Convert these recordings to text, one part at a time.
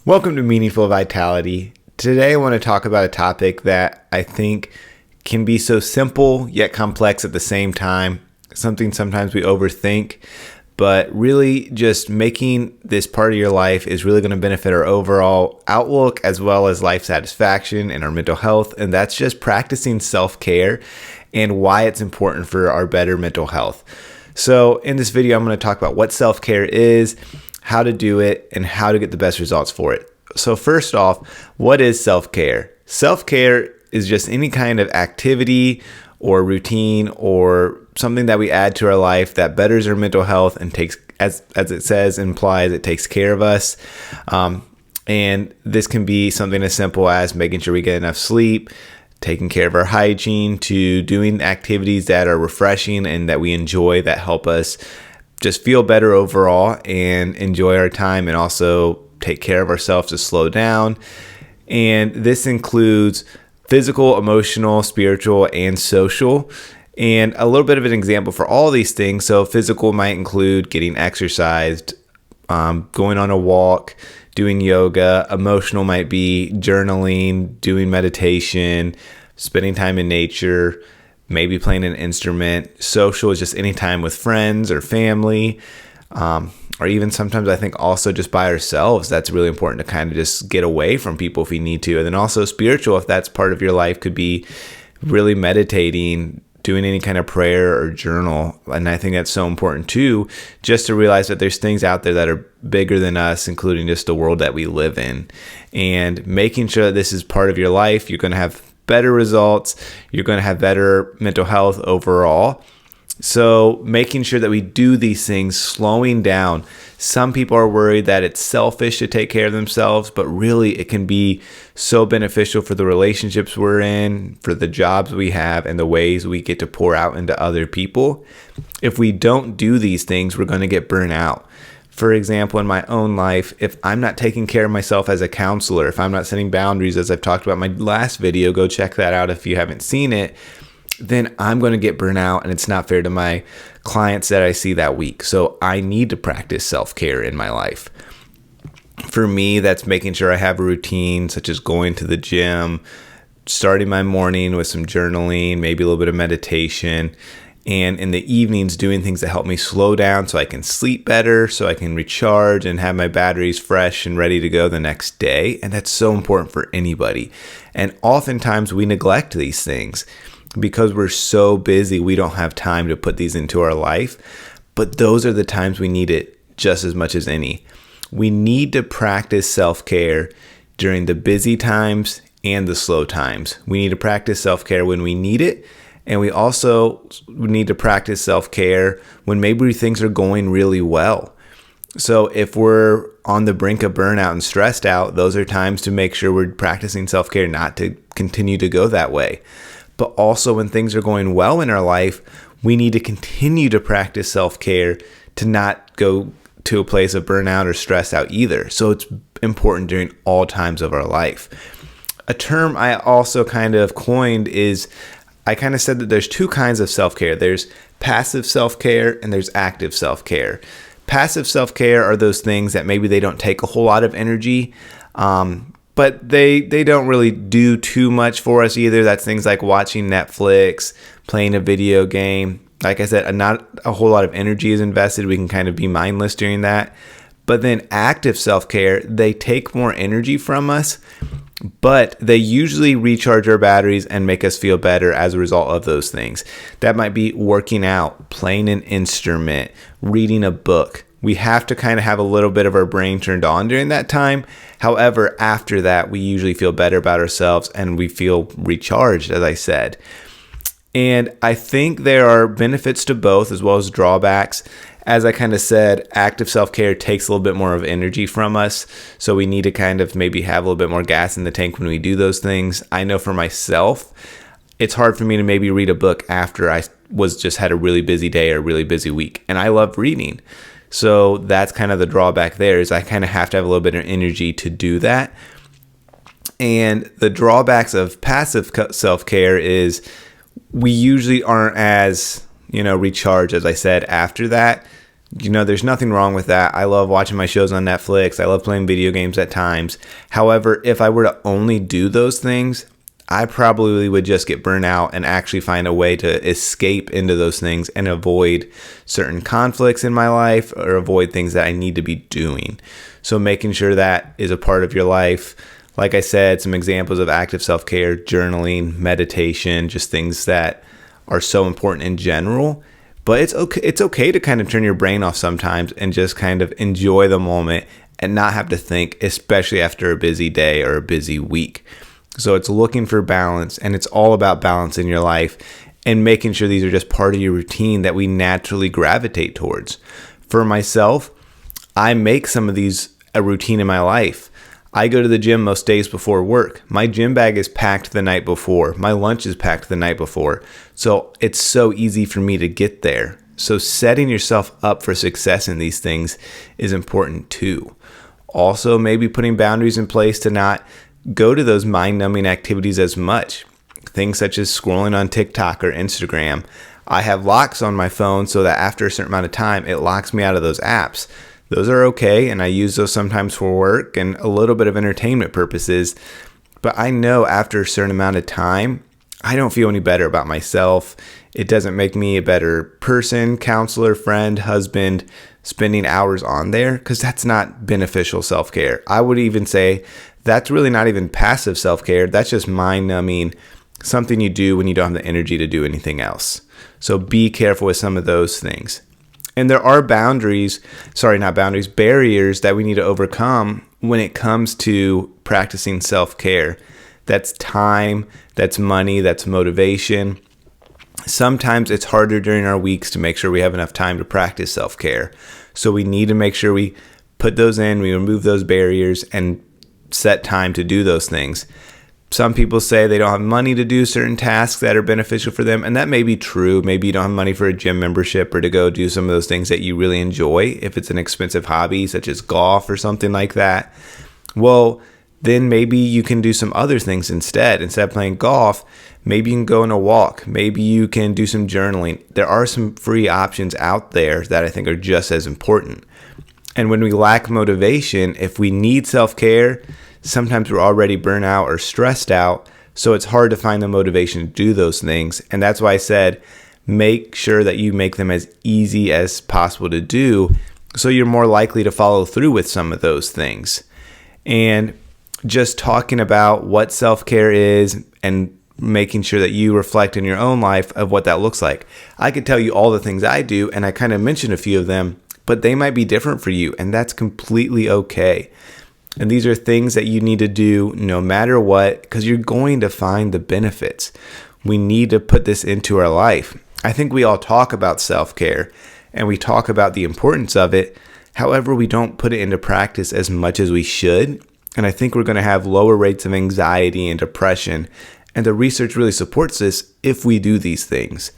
Welcome to Meaningful Vitality. Today I want to talk about a topic that I think can be so simple yet complex at the same time. Something sometimes we overthink, but really just making this part of your life is really going to benefit our overall outlook as well as life satisfaction and our mental health. And that's just practicing self-care and why it's important for our better mental health. So in this video, I'm going to talk about what self-care is, how to do it, and how to get the best results for it. So first off, what is self-care? Self-care is just any kind of activity or routine or something that we add to our life that betters our mental health and takes, as it says, implies it takes care of us. And this can be something as simple as making sure we get enough sleep, taking care of our hygiene, to doing activities that are refreshing and that we enjoy that help us just feel better overall and enjoy our time, and also take care of ourselves to slow down. And this includes physical, emotional, spiritual, and social. And a little bit of an example for all these things. So physical might include getting exercised, going on a walk, doing yoga. Emotional might be journaling, doing meditation, spending time in nature, maybe playing an instrument. Social is just any time with friends or family, or even sometimes I think also just by ourselves. That's really important to kind of just get away from people if we need to. And then also spiritual, if that's part of your life, could be really meditating, doing any kind of prayer or journal. And I think that's so important too, just to realize that there's things out there that are bigger than us, including just the world that we live in. And making sure that this is part of your life, you're going to have better results, you're going to have better mental health overall. So making sure that we do these things, slowing down. Some people are worried that it's selfish to take care of themselves, but really it can be so beneficial for the relationships we're in, for the jobs we have, and the ways we get to pour out into other people. If we don't do these things, we're going to get burnt out. For example, in my own life, if I'm not taking care of myself as a counselor, if I'm not setting boundaries, as I've talked about in my last video, go check that out if you haven't seen it, then I'm going to get burnt out, and it's not fair to my clients that I see that week. So I need to practice self-care in my life. For me, that's making sure I have a routine, such as going to the gym, starting my morning with some journaling, maybe a little bit of meditation, and in the evenings doing things that help me slow down so I can sleep better, so I can recharge and have my batteries fresh and ready to go the next day. And that's so important for anybody. And oftentimes we neglect these things because we're so busy, we don't have time to put these into our life. But those are the times we need it just as much as any. We need to practice self-care during the busy times and the slow times. We need to practice self-care when we need it. And we also need to practice self-care when maybe things are going really well. So if we're on the brink of burnout and stressed out, those are times to make sure we're practicing self-care, not to continue to go that way. But also when things are going well in our life, we need to continue to practice self-care to not go to a place of burnout or stress out either. So it's important during all times of our life. A term I also kind of coined is, I kind of said that there's two kinds of self-care. There's passive self-care and there's active self-care. Passive self-care are those things that maybe they don't take a whole lot of energy, but they don't really do too much for us either. That's things like watching Netflix, playing a video game. Like I said, not a whole lot of energy is invested. We can kind of be mindless during that. But then active self-care, they take more energy from us, but they usually recharge our batteries and make us feel better as a result of those things. That might be working out, playing an instrument, reading a book. We have to kind of have a little bit of our brain turned on during that time. However, after that, we usually feel better about ourselves and we feel recharged, as I said. And I think there are benefits to both as well as drawbacks. As I kind of said, active self-care takes a little bit more of energy from us. So we need to kind of maybe have a little bit more gas in the tank when we do those things. I know for myself, it's hard for me to maybe read a book after I had a really busy day or a really busy week. And I love reading. So that's kind of the drawback there, is I kind of have to have a little bit of energy to do that. And the drawbacks of passive self-care is we usually aren't as recharged, as I said, after that. There's nothing wrong with that. I love watching my shows on Netflix. I love playing video games at times. However, if I were to only do those things, I probably would just get burnt out and actually find a way to escape into those things and avoid certain conflicts in my life or avoid things that I need to be doing. So making sure that is a part of your life. Like I said, some examples of active self-care, journaling, meditation, just things that are so important in general. But it's okay to kind of turn your brain off sometimes and just kind of enjoy the moment and not have to think, especially after a busy day or a busy week. So it's looking for balance, and it's all about balance in your life and making sure these are just part of your routine that we naturally gravitate towards. For myself, I make some of these a routine in my life. I go to the gym most days before work. My gym bag is packed the night before. My lunch is packed the night before. So it's so easy for me to get there. So setting yourself up for success in these things is important too. Also, maybe putting boundaries in place to not go to those mind-numbing activities as much. Things such as scrolling on TikTok or Instagram. I have locks on my phone so that after a certain amount of time, it locks me out of those apps. Those are okay, and I use those sometimes for work and a little bit of entertainment purposes. But I know after a certain amount of time, I don't feel any better about myself. It doesn't make me a better person, counselor, friend, husband, spending hours on there, because that's not beneficial self-care. I would even say that's really not even passive self-care. That's just mind-numbing, something you do when you don't have the energy to do anything else. So be careful with some of those things. And there are barriers that we need to overcome when it comes to practicing self-care. That's time, that's money, that's motivation. Sometimes it's harder during our weeks to make sure we have enough time to practice self-care. So we need to make sure we put those in, we remove those barriers, and set time to do those things. Some people say they don't have money to do certain tasks that are beneficial for them, and that may be true. Maybe you don't have money for a gym membership or to go do some of those things that you really enjoy. If it's an expensive hobby, such as golf or something like that, well, then maybe you can do some other things instead. Instead of playing golf, maybe you can go on a walk. Maybe you can do some journaling. There are some free options out there that I think are just as important. And when we lack motivation, if we need self-care, sometimes we're already burnt out or stressed out, so it's hard to find the motivation to do those things. And that's why I said make sure that you make them as easy as possible to do, so you're more likely to follow through with some of those things. And just talking about what self-care is and making sure that you reflect in your own life of what that looks like. I could tell you all the things I do, and I kind of mentioned a few of them, but they might be different for you, and that's completely okay. And these are things that you need to do no matter what, because you're going to find the benefits. We need to put this into our life. I think we all talk about self-care and we talk about the importance of it. However, we don't put it into practice as much as we should. And I think we're going to have lower rates of anxiety and depression. And the research really supports this if we do these things.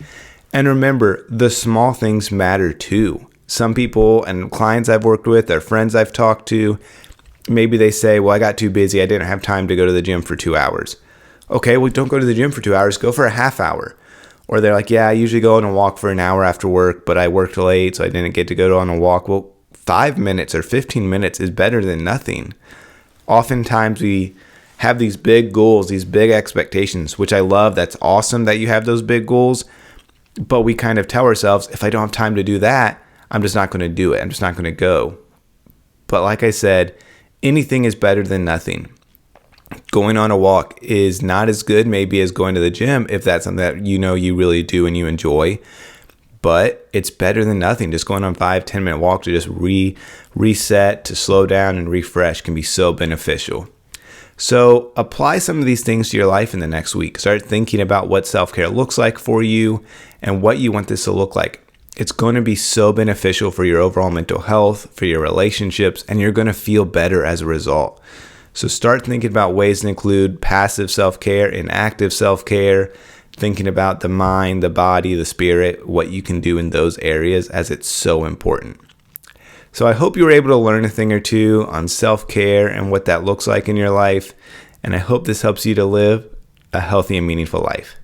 And remember, the small things matter too. Some people and clients I've worked with, or friends I've talked to, maybe they say, well, I got too busy. I didn't have time to go to the gym for 2 hours. Okay, well, don't go to the gym for 2 hours. Go for a half hour. Or they're like, yeah, I usually go on a walk for an hour after work, but I worked late, so I didn't get to go on a walk. Well, 5 minutes or 15 minutes is better than nothing. Oftentimes we have these big goals, these big expectations, which I love. That's awesome that you have those big goals. But we kind of tell ourselves, if I don't have time to do that, I'm just not going to do it. I'm just not going to go. But like I said, anything is better than nothing. Going on a walk is not as good maybe as going to the gym if that's something that you really do and you enjoy. But it's better than nothing. Just going on 5-10 minute walk to just reset, to slow down and refresh can be so beneficial. So apply some of these things to your life in the next week. Start thinking about what self-care looks like for you and what you want this to look like. It's going to be so beneficial for your overall mental health, for your relationships, and you're going to feel better as a result. So start thinking about ways to include passive self-care and active self-care, thinking about the mind, the body, the spirit, what you can do in those areas, as it's so important. So I hope you were able to learn a thing or two on self-care and what that looks like in your life, and I hope this helps you to live a healthy and meaningful life.